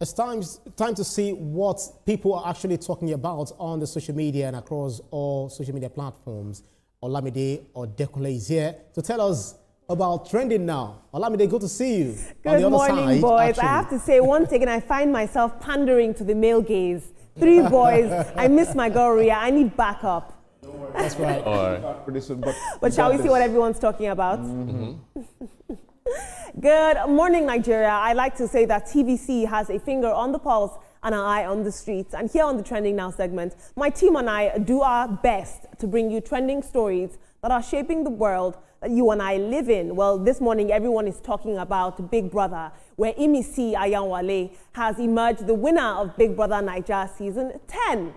It's time to see what people are actually talking about on the social media and across all social media platforms. Olamide Odekunle is here to tell us about trending now. Olamide, good to see you. Good morning, boys. I have to say, once again, I find myself pandering to the male gaze. 3 boys. I miss my girl Ria. I need backup. That's right. All right. Pretty soon, but shall we see what everyone's talking about? Good morning, Nigeria. I like to say that TVC has a finger on the pulse and an eye on the streets. And here on the Trending Now segment, my team and I do our best to bring you trending stories that are shaping the world that you and I live in. Well, this morning, everyone is talking about Big Brother, where Imisi Ayanwale has emerged the winner of Big Brother Nigeria Season 10,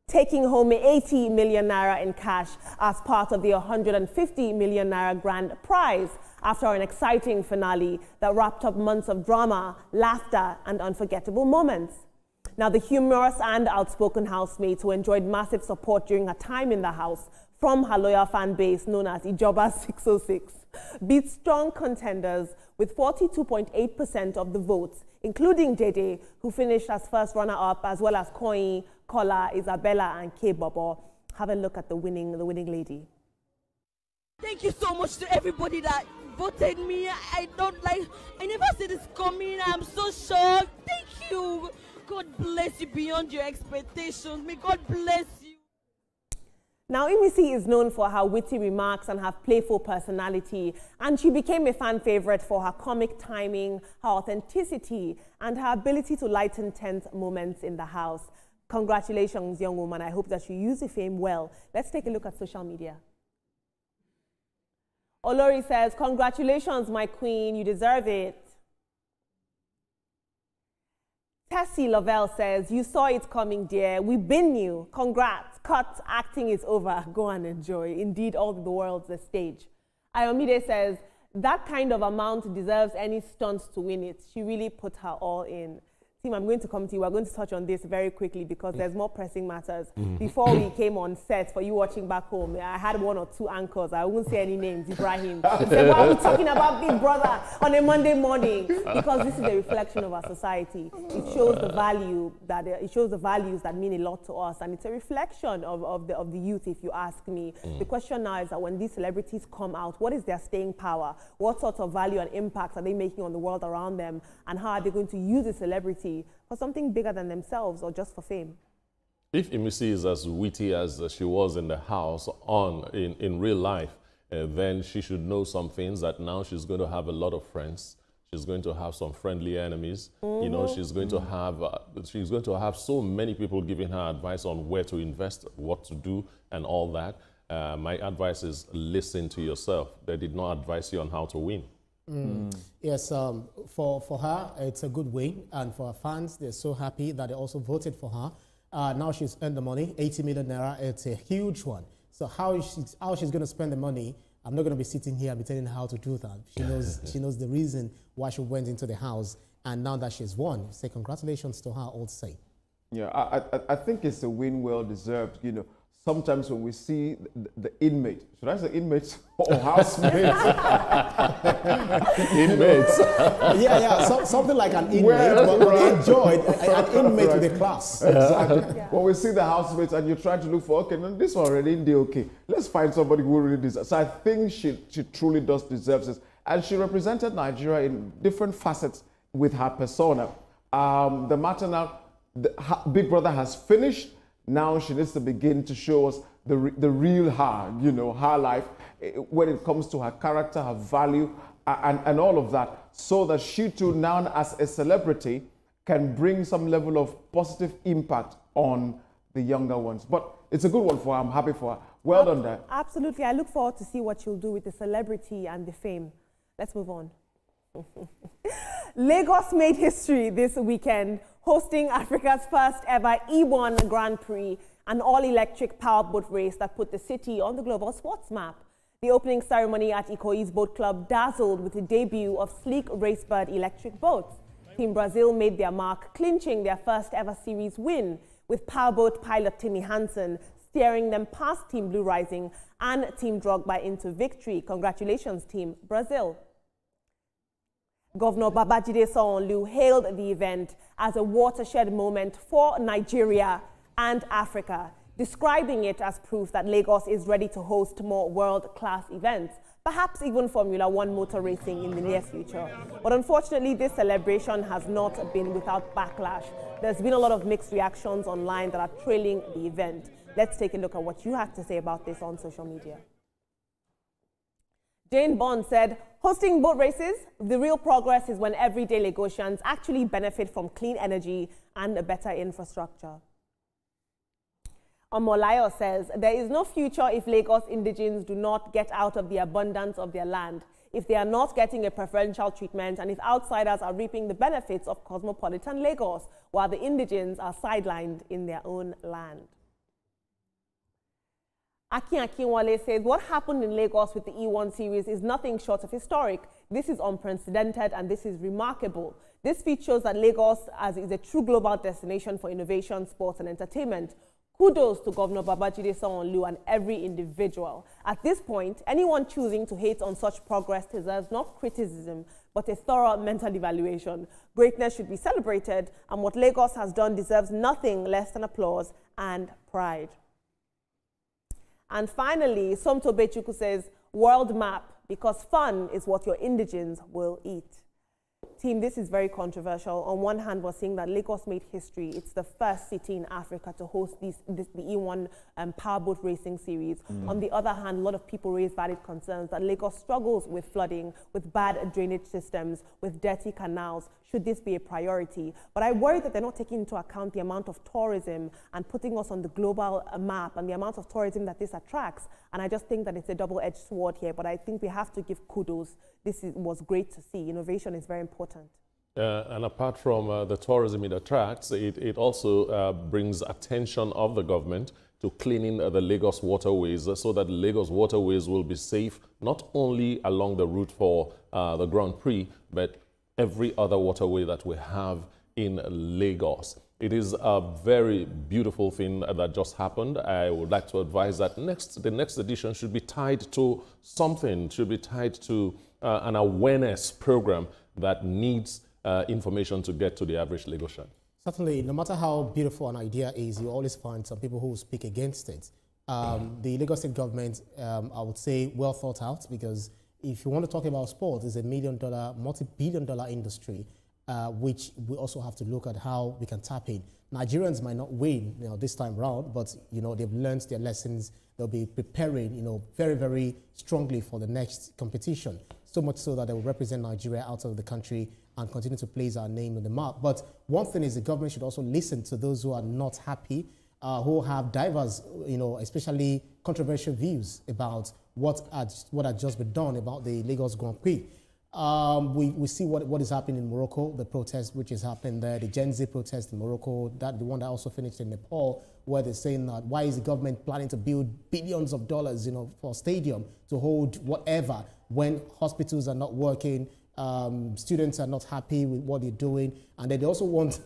taking home 80 million naira in cash as part of the 150 million naira grand prize after an exciting finale that wrapped up months of drama, laughter, and unforgettable moments. Now, the humorous and outspoken housemate who enjoyed massive support during her time in the house from her loyal fan base known as Ijoba 606 beat strong contenders with 42.8% of the votes, including Dede, who finished as first runner-up, as well as Koyi, Kola, Isabella, and K Bobo. Have a look at the winning lady. Thank you so much to everybody that voted me. I never see this coming. I'm so shocked. Thank you. God bless you beyond your expectations. May God bless you. Now, Imisi is known for her witty remarks and her playful personality, and she became a fan favorite for her comic timing, her authenticity, and her ability to lighten tense moments in the house. Congratulations, young woman. I hope that you use the fame well. Let's take a look at social media. Olori says, congratulations, my queen. You deserve it. Tessie Lavelle says, you saw it coming, dear. We've been you. Congrats. Cut. Acting is over. Go and enjoy. Indeed, all the world's a stage. Ayomide says, that kind of amount deserves any stunts to win it. She really put her all in. Team, I'm going to come to you. We're going to touch on this very quickly because there's more pressing matters. Before we came on set, for you watching back home, I had 1 or 2 anchors. I won't say any names. Ibrahim. He said, why are we talking about Big Brother on a Monday morning? Because this is a reflection of our society. It shows the value that it shows the values that mean a lot to us, and it's a reflection of the youth, if you ask me. The question now is that when these celebrities come out, what is their staying power? What sort of value and impact are they making on the world around them? And how are they going to use a celebrity for something bigger than themselves or just for fame? If Imisi is as witty as she was in the house in real life, then she should know some things that now she's going to have a lot of friends. She's going to have some friendly enemies. You know, she's going to have so many people giving her advice on where to invest, what to do, and all that. My advice is listen to yourself. They did not advise you on how to win. Yes, for her, it's a good win. And for her fans, they're so happy that they also voted for her. Now she's earned the money, 80 million naira. It's a huge one. So how she's going to spend the money, I'm not going to be sitting here and be telling her how to do that. She knows the reason why she went into the house. And now that she's won, say congratulations to her, all say. Yeah, I think it's a win well deserved. You know, sometimes when we see the inmate, should I say inmates or housemates? Inmates. Yeah, something like an inmate, but they enjoyed an inmate with a class. Exactly. Yeah. When we see the housemates and you're trying to look for, okay, no, this one already in the okay. Let's find somebody who really deserves. So I think she truly does deserve this. And she represented Nigeria in different facets with her persona. The matter now, Big Brother has finished. Now she needs to begin to show us the real her, you know, her life when it comes to her character, her value, and all of that, so that she too, now as a celebrity, can bring some level of positive impact on the younger ones. But it's a good one for her. I'm happy for her. Well done there. Absolutely. I look forward to see what she'll do with the celebrity and the fame. Let's move on. Lagos made history this weekend, hosting Africa's first ever E1 Grand Prix, an all-electric powerboat race that put the city on the global sports map. The opening ceremony at Ikoyi's Boat Club dazzled with the debut of sleek Racebird electric boats. Team Brazil made their mark, clinching their first ever series win, with powerboat pilot Timmy Hansen steering them past Team Blue Rising and Team Drogba into victory. Congratulations, Team Brazil. Governor Babajide Sanwo-Olu hailed the event as a watershed moment for Nigeria and Africa, describing it as proof that Lagos is ready to host more world-class events, perhaps even Formula One motor racing in the near future. But unfortunately, this celebration has not been without backlash. There's been a lot of mixed reactions online that are trailing the event. Let's take a look at what you have to say about this on social media. Jane Bond said, hosting boat races, the real progress is when everyday Lagosians actually benefit from clean energy and a better infrastructure. Omolayo says, there is no future if Lagos indigenes do not get out of the abundance of their land, if they are not getting a preferential treatment, and if outsiders are reaping the benefits of cosmopolitan Lagos, while the indigenes are sidelined in their own land. Akin Akinwale says, what happened in Lagos with the E1 series is nothing short of historic. This is unprecedented and this is remarkable. This features that Lagos is a true global destination for innovation, sports and entertainment. Kudos to Governor Babajide Sanwo-Olu and every individual. At this point, anyone choosing to hate on such progress deserves not criticism, but a thorough mental evaluation. Greatness should be celebrated, and what Lagos has done deserves nothing less than applause and pride. And finally, Somto Bechuku says, world map, because fun is what your indigenes will eat. Team, this is very controversial. On one hand, we're seeing that Lagos made history. It's the first city in Africa to host the E1 powerboat racing series. On the other hand, a lot of people raise valid concerns that Lagos struggles with flooding, with bad drainage systems, with dirty canals. Should this be a priority? But I worry that they're not taking into account the amount of tourism and putting us on the global map and the amount of tourism that this attracts. And I just think that it's a double-edged sword here, but I think we have to give kudos. This was great to see. Innovation is very important. And apart from the tourism it attracts, it also brings attention of the government to cleaning the Lagos waterways so that the Lagos waterways will be safe, not only along the route for the Grand Prix, but every other waterway that we have in Lagos. It is a very beautiful thing that just happened. I would like to advise that the next edition should be tied to something, should be tied to an awareness program that needs information to get to the average Lagosian. Certainly, no matter how beautiful an idea is, you always find some people who speak against it. The Lagos State government, I would say, well thought out, because if you want to talk about sport, it's a multi-billion-dollar industry, which we also have to look at how we can tap in. Nigerians might not win, this time round, but they've learned their lessons. They'll be preparing, very, very strongly for the next competition. So much so that they will represent Nigeria out of the country and continue to place our name on the map. But one thing is the government should also listen to those who are not happy, who have diverse, especially controversial views about what had just been done about the Lagos Grand Prix. We see what is happening in Morocco, the protest which is happening there, the Gen Z protest in Morocco, the one that also finished in Nepal, where they're saying that why is the government planning to build billions of dollars, for a stadium to hold whatever, when hospitals are not working, students are not happy with what they're doing, and then they also want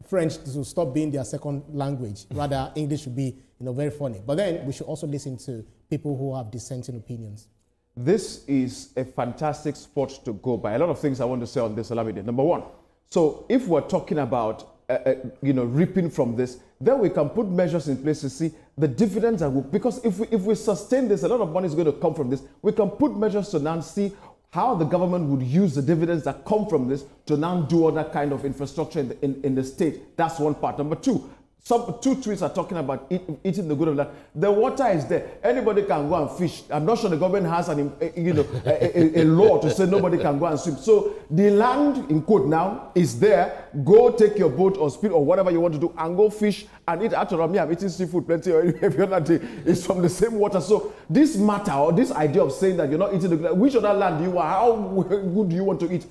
French to stop being their second language. Rather, English should be, very funny. But then we should also listen to people who have dissenting opinions. This is a fantastic sport to go by. A lot of things I want to say on this, Olamide. Number one, so if we're talking about, reaping from this, then we can put measures in place to see the dividends that will, because if we sustain this, a lot of money is going to come from this. We can put measures to now see how the government would use the dividends that come from this to now do other kind of infrastructure in the state. That's one part. Number two, two tweets are talking about eating the good of land. The water is there. Anybody can go and fish. I'm not sure the government has a law to say nobody can go and swim. So the land, in quote now, is there. Go take your boat or speed or whatever you want to do and go fish and eat. Actually, I'm eating seafood plenty every other day. It's from the same water. So this matter or this idea of saying that you're not eating the land, which other land do you want? How good do you want to eat?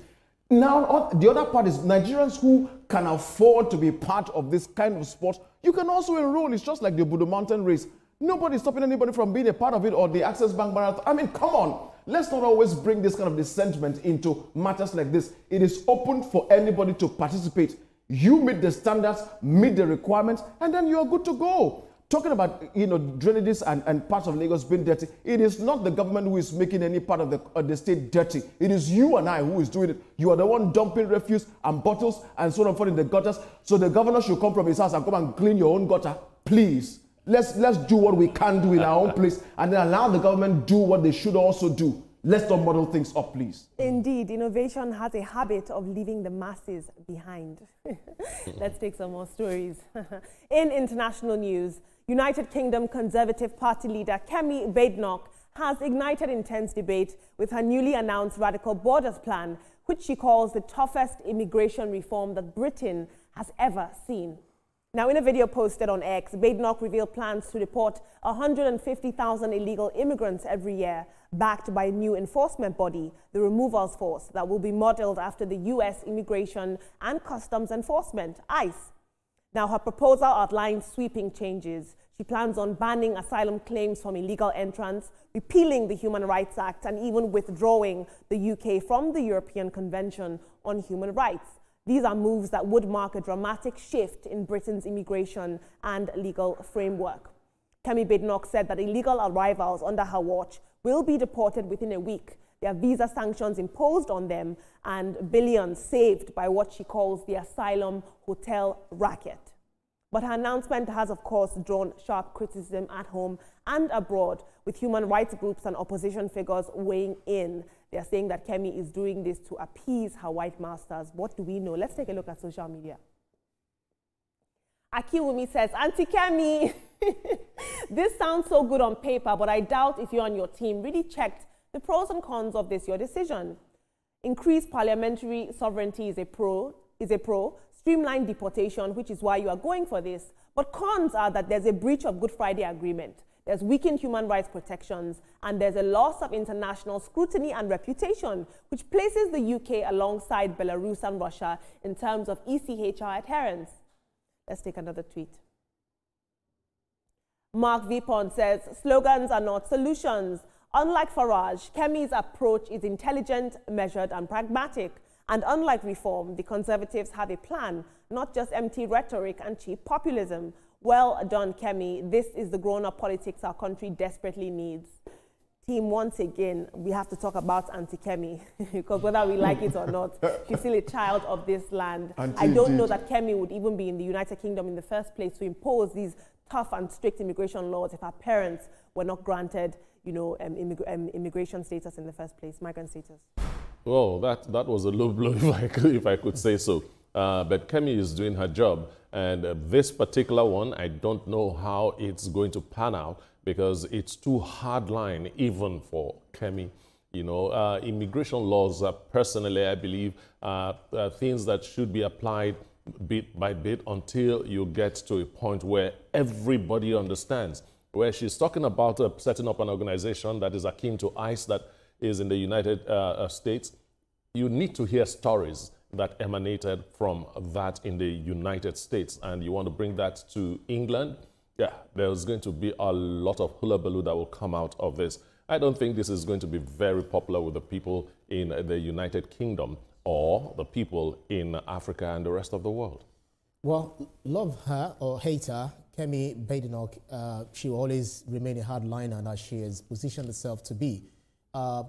Now, the other part is Nigerians who can afford to be part of this kind of sport. You can also enroll. It's just like the Budo Mountain race. Nobody's stopping anybody from being a part of it, or the Access Bank Marathon. I mean, come on. Let's not always bring this kind of dissentiment into matters like this. It is open for anybody to participate. You meet the standards, meet the requirements, and then you're good to go. talking about, drainages and parts of Lagos being dirty, it is not the government who is making any part of the state dirty. It is you and I who is doing it. You are the one dumping refuse and bottles and so on and forth in the gutters. So the governor should come from his house and come and clean your own gutter. Please, let's do what we can do in our own place and then allow the government do what they should also do. Let's not muddle things up, please. Indeed, innovation has a habit of leaving the masses behind. Let's take some more stories. In international news, United Kingdom Conservative Party leader Kemi Badenoch has ignited intense debate with her newly announced radical borders plan, which she calls the toughest immigration reform that Britain has ever seen. Now, in a video posted on X, Badenoch revealed plans to deport 150,000 illegal immigrants every year, backed by a new enforcement body, the Removals Force, that will be modeled after the U.S. Immigration and Customs Enforcement, ICE. Now, her proposal outlines sweeping changes. She plans on banning asylum claims from illegal entrants, repealing the Human Rights Act, and even withdrawing the UK from the European Convention on Human Rights. These are moves that would mark a dramatic shift in Britain's immigration and legal framework. Kemi Badenoch said that illegal arrivals under her watch will be deported within a week. There are visa sanctions imposed on them and billions saved by what she calls the asylum hotel racket. But her announcement has, of course, drawn sharp criticism at home and abroad, with human rights groups and opposition figures weighing in. They are saying that Kemi is doing this to appease her white masters. What do we know? Let's take a look at social media. Akiwumi says, Auntie Kemi, this sounds so good on paper, but I doubt if you and your team really checked the pros and cons of this, your decision. Increased parliamentary sovereignty is a pro. Streamline deportation, which is why you are going for this. But cons are that there's a breach of Good Friday Agreement, there's weakened human rights protections, and there's a loss of international scrutiny and reputation, which places the UK alongside Belarus and Russia in terms of ECHR adherence. Let's take another tweet. Mark Vipon says, slogans are not solutions. Unlike Farage, Kemi's approach is intelligent, measured, and pragmatic. And unlike reform, the Conservatives have a plan, not just empty rhetoric and cheap populism. Well done, Kemi. This is the grown-up politics our country desperately needs. Team, once again, we have to talk about Auntie Kemi, because whether we like it or not, she's still a child of this land. I don't know that Kemi would even be in the United Kingdom in the first place to impose these tough and strict immigration laws if her parents were not granted, immigration status in the first place, migrant status. Well, that was a low blow, if I could say so. But Kemi is doing her job. And this particular one, I don't know how it's going to pan out because it's too hardline even for Kemi. Immigration laws, personally, I believe, are things that should be applied bit by bit until you get to a point where everybody understands. Where she's talking about setting up an organization that is akin to ICE that is in the United States, you need to hear stories that emanated from that in the United States, and you want to bring that to England, yeah, there's going to be a lot of hullabaloo that will come out of this. I don't think this is going to be very popular with the people in the United Kingdom or the people in Africa and the rest of the world. Well, love her or hate her, Kemi Badenoch, she will always remain a hardliner that she has positioned herself to be.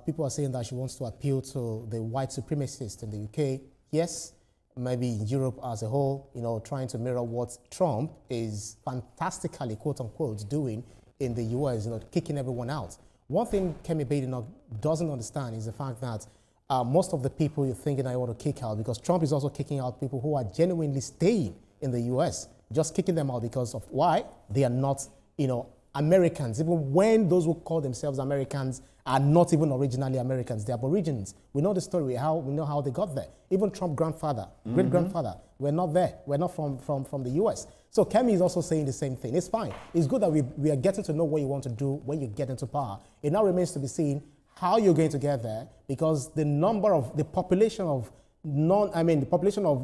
People are saying that she wants to appeal to the white supremacists in the UK. Yes, maybe in Europe as a whole, trying to mirror what Trump is fantastically, quote unquote, doing in the US, kicking everyone out. One thing Kemi Badenoch doesn't understand is the fact that most of the people you're thinking I want to kick out, because Trump is also kicking out people who are genuinely staying in the US, just kicking them out because of why? They are not, Americans, even when those who call themselves Americans are not even originally Americans, they're Aborigines. We know the story, we know how they got there. Even Trump's grandfather, great-grandfather, we're not there. We're not from the US. So Kemi is also saying the same thing. It's fine. It's good that we are getting to know what you want to do when you get into power. It now remains to be seen how you're going to get there, because the population of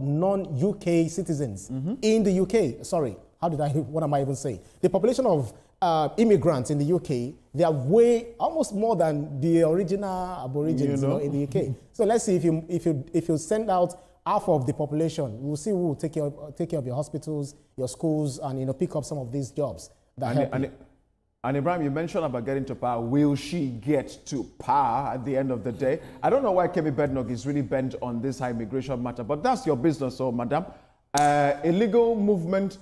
non-UK citizens in the UK, sorry, what am I even saying? The population of immigrants in the UK, they are almost more than the original Aborigines in the UK. So let's see if you send out half of the population, we'll see who will take care of your hospitals, your schools, and pick up some of these jobs. And Ibrahim, you mentioned about getting to power. Will she get to power at the end of the day? I don't know why Kemi Badenoch is really bent on this high immigration matter, but that's your business, so madam. Illegal movement,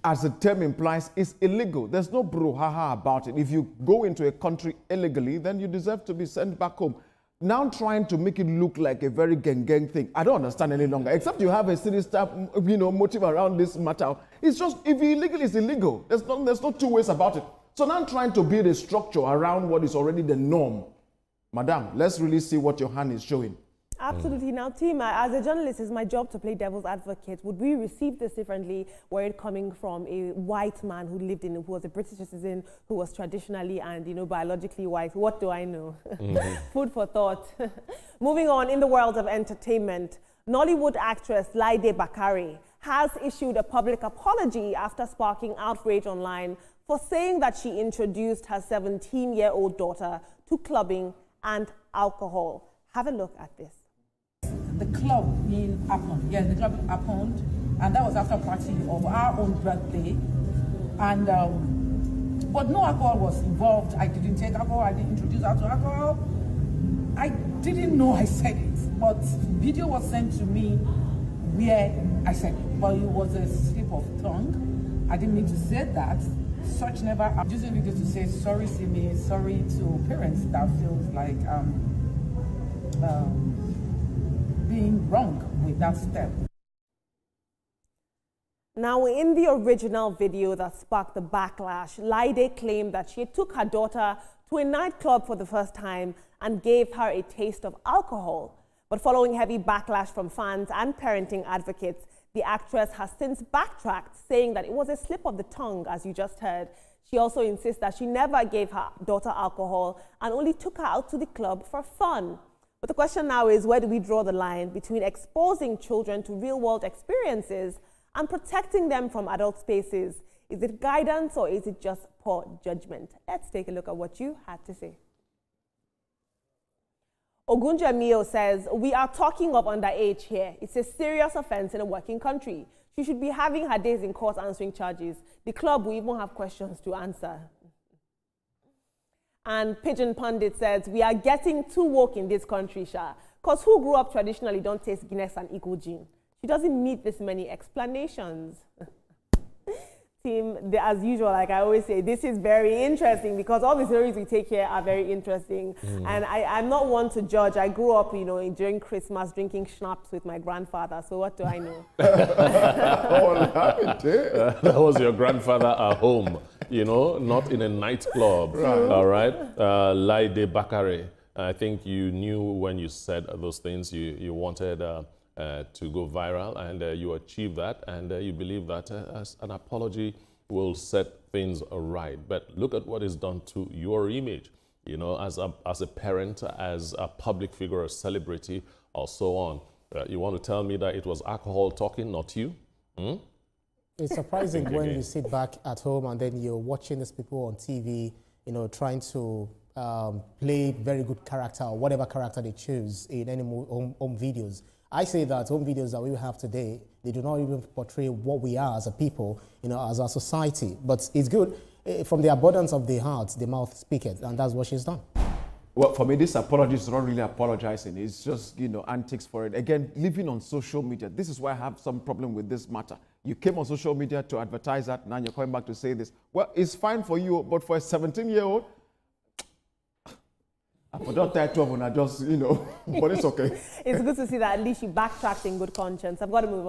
as the term implies, is illegal. There's no brouhaha about it. If you go into a country illegally, then you deserve to be sent back home. Now trying to make it look like a very gang thing, I don't understand any longer, except you have a sinister, motive around this matter. It's just, if illegal is illegal. There's no two ways about it. So now trying to build a structure around what is already the norm. Madam, let's really see what your hand is showing. Absolutely. Now, team, as a journalist, it's my job to play devil's advocate. Would we receive this differently were it coming from a white man who lived in, who was a British citizen, who was traditionally and, biologically white? What do I know? Food for thought. Moving on, in the world of entertainment, Nollywood actress Laide Bakare has issued a public apology after sparking outrage online for saying that she introduced her 17-year-old daughter to clubbing and alcohol. Have a look at this. The club being happened, yes, the club happened, and that was after party of our own birthday, and but no alcohol was involved. I didn't take alcohol, I didn't introduce her to alcohol. I didn't know I said it, but video was sent to me where I said it, but it was a slip of tongue. I didn't mean to say that. Such never. I'm using video to say sorry, Simi, sorry to parents that feels like being wrong with that step. Now, in the original video that sparked the backlash, Laide claimed that she took her daughter to a nightclub for the first time and gave her a taste of alcohol. But following heavy backlash from fans and parenting advocates, the actress has since backtracked, saying that it was a slip of the tongue, as you just heard. She also insists that she never gave her daughter alcohol and only took her out to the club for fun. But the question now is, where do we draw the line between exposing children to real-world experiences and protecting them from adult spaces? Is it guidance or is it just poor judgment? Let's take a look at what you had to say. Ogunja Mio says, we are talking of underage here. It's a serious offense in a working country. She should be having her days in court answering charges. The club will even have questions to answer. And Pigeon Pundit says, we are getting too woke in this country, Sha. Because who grew up traditionally don't taste Guinness and equal gin. She doesn't need this many explanations. Team, as usual, like I always say, this is very interesting because all the stories we take here are very interesting. And I'm not one to judge. I grew up, during Christmas drinking schnapps with my grandfather. So what do I know? That was your grandfather at home, not in a nightclub. Right. All right. Laide Bakare, I think you knew when you said those things, you wanted to go viral, and you achieved that, and you believe that as an apology will set things right. But look at what is done to your image, as a parent, as a public figure, a celebrity, or so on. You want to tell me that it was alcohol talking, not you? It's surprising when you sit back at home and then you're watching these people on TV, trying to play very good character or whatever character they choose in any home videos. I say that home videos that we have today, they do not even portray what we are as a people, as a society. But it's good. From the abundance of the heart, the mouth speaketh, and that's what she's done. Well, for me, this apology is not really apologizing. It's just, antics for it. Again, living on social media. This is why I have some problem with this matter. You came on social media to advertise that, now you're coming back to say this. Well, it's fine for you, but for a 17-year-old, I don't tell 12 when I just, but it's okay. It's good to see that at least she backtracked in good conscience. I've got to move on.